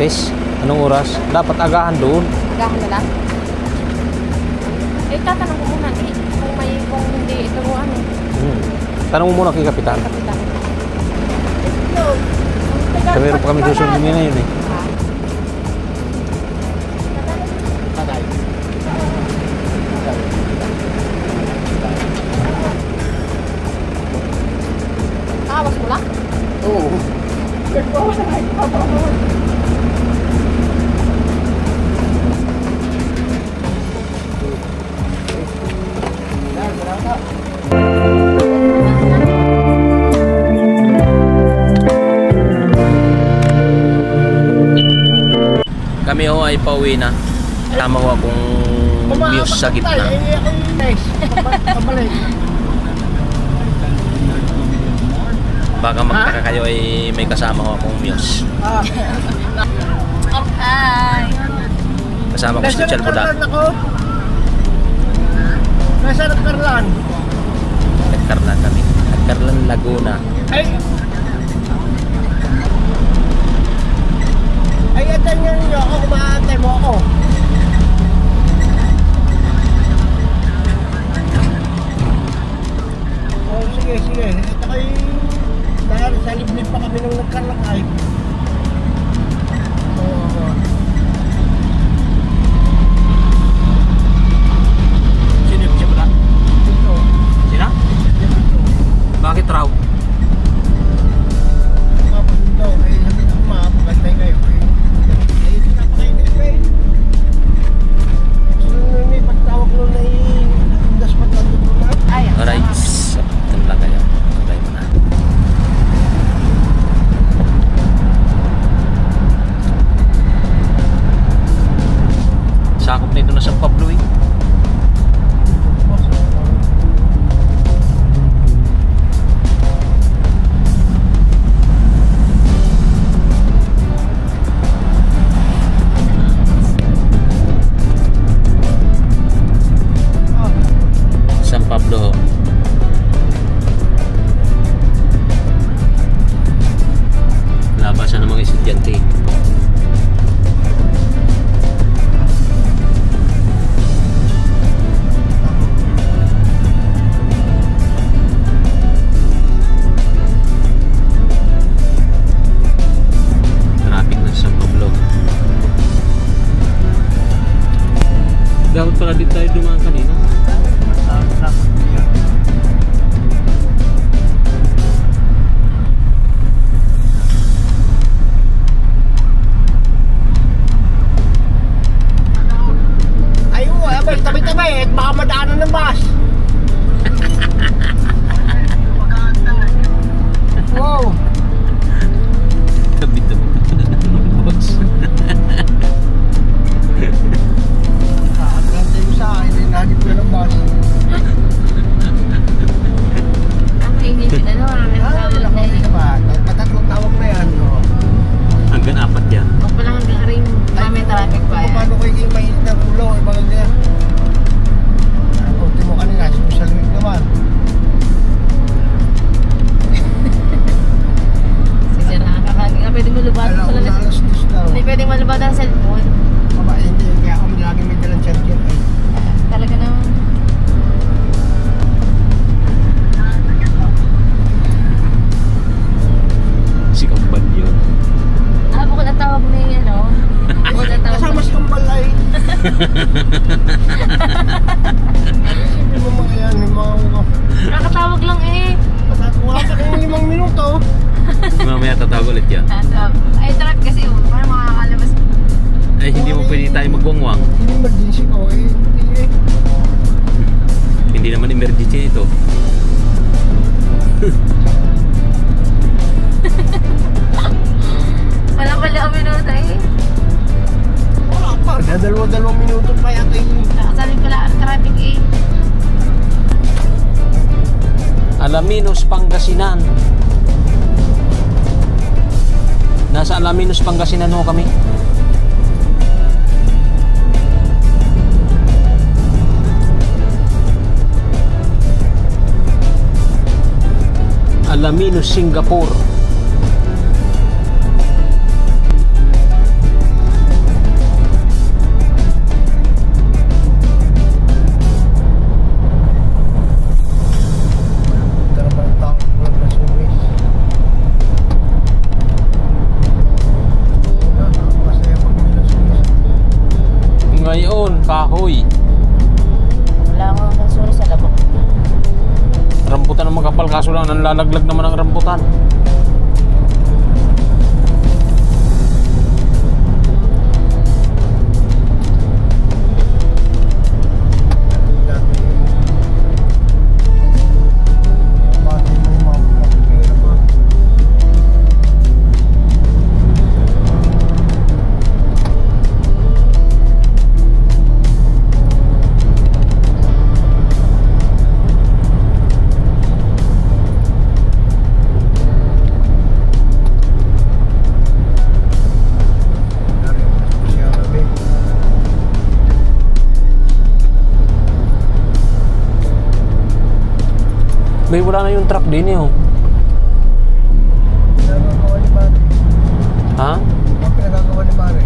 Martes. Anong oras? Dapat agahan doon. Agahan na lang? Eh, tatanong ko muna eh. Kung hindi ito mo ano. Tanong mo muna kay Kapitan. Kapitan. Meron pa kami susundin na yun eh. Awas mo lang? Oo. Kami ho ay pauwi na. Tama ho akong muse sa gitna. Baka magtaka kayo ay may kasama ho akong muse. Hi! Kasama ko si Chal Budak. Nasa Nagkarlan. Nagkarlan kami. Nagkarlan Laguna. Ay, atanyan nyo ako kung maatay mo ako. Oh, sige, sige. Ito kay... Dahil sa liblib pa kami nung nagkarlakay. Oo. Sino yung Budak? Ito. Sina? Bakit raw? Mapagod daw. Eh, sabi ko mapagantay kayo. Eh, ito na pa kayo ni may pagtawag nun ay das matandog naman. Alright. Ito lang kayo. Sabay mo na. Sakop na ito na San Pablo eh. San Pablo. Labasan ng mga estudyante. Traffic na sa San Pablo. Dapat pala din tayo dumaan kanina. Tabi-tabi, at baka madaanan ng bus. Wow. Tabi-tabi ng bus. Nakakaganda yung sa akin, hinagip ko ng bus. Ang inipin ano, Patatlong tawag na yan. Hanggang 4 yan. Huwag pa lang hanggang rin namin traffic pa yan. Paano kayo yung mainit ng ulo? Iba ganyan. Kunti mo kanina, sumasalimig naman. Sige na, kakagin. Pwede mo lubatan Alam ko pala na na. alas 2 daw. Hindi pwede mo lubatan ang cellphone. Mama, hindi. Kaya kami lagi may dalang charger. Talaga naman. Si Kambal yun. Bukod ang tawag ni ano. Bukod ang tawag Kasama si Kambal ay. Hindi mo mga yan, yung mga... nakatawag lang eh. Wala pa kayong 5 minuto. Mamaya tatawag ulit yan. Ay, traffic kasi yun. Parang makakalabas. Ay, hindi mo pwede tayo magwangwang. Hindi emergency ko eh. Hindi eh. Hindi naman emergency ito. Wala pala ang minuto eh. Wala pa. Dalawang minuto pa yata yung... Nakasabi pala ang traffic eh. Alaminos, Pangasinan. Nasa Alaminos, Pangasinan ho kami. Alaminos, Singapore. kahoy. Wala akong nasuri sa labok. Rambutan ang makapal, kaso lang nanlalaglag naman ang rambutan. May wala na yung truck din eh. Oh. Pinagagawa ni Mare. Ha? Ang pinagagawa ni Mare.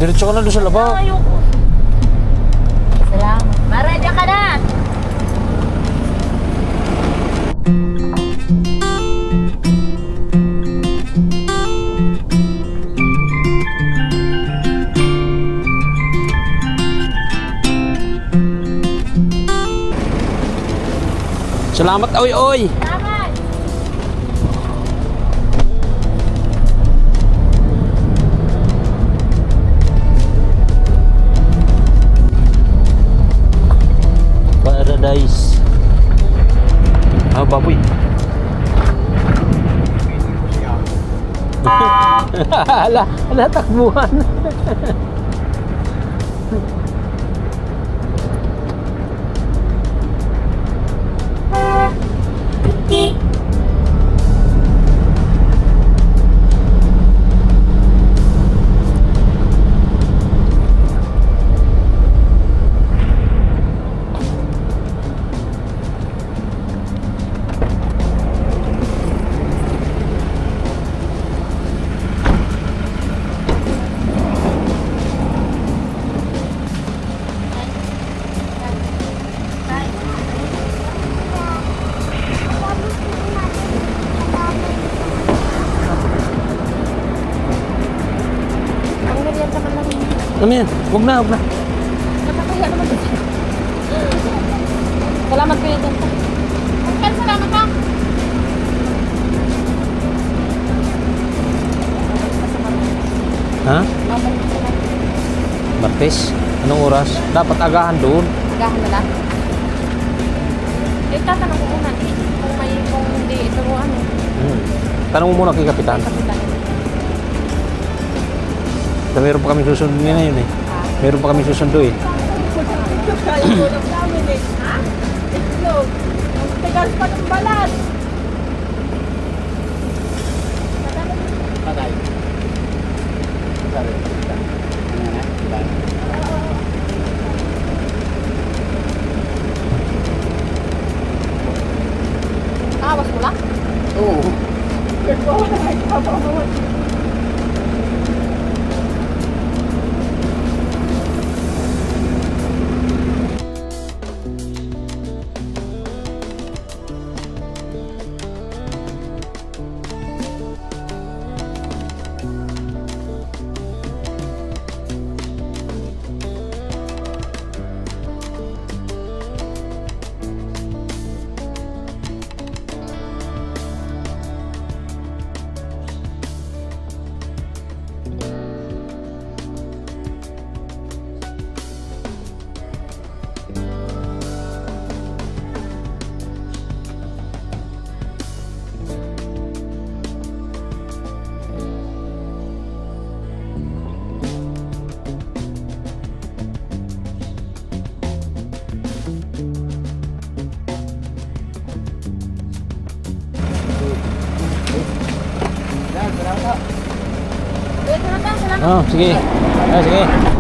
Diretso ka na doon sa labaw. Ayoko. Salamat. Mara, diyan ka na! Salamat, oy oy. Salamat! Paradise. Ah, baboy. Ala, takbuhan. Ano yan? Huwag na, huwag na. Nakakaya naman dito. Salamat kayo dyan. Ang salamat ka. Ha? Martes? Anong oras? Dapat agahan doon. Agahan na lang. Eh, tatanong ko muna kung hindi ito mo ano. Tanong mo muna kay Kapitan. Kapitan. Meron pa kami susundo na yun eh. Meron pa kami susundo eh. Kaya ko lang namin eh. Ha? Itlog. Ang tigas pa ng balat. Patay. Sabi. Nakawas mo lang? Oo. na. Oh, sige. Ah, sige.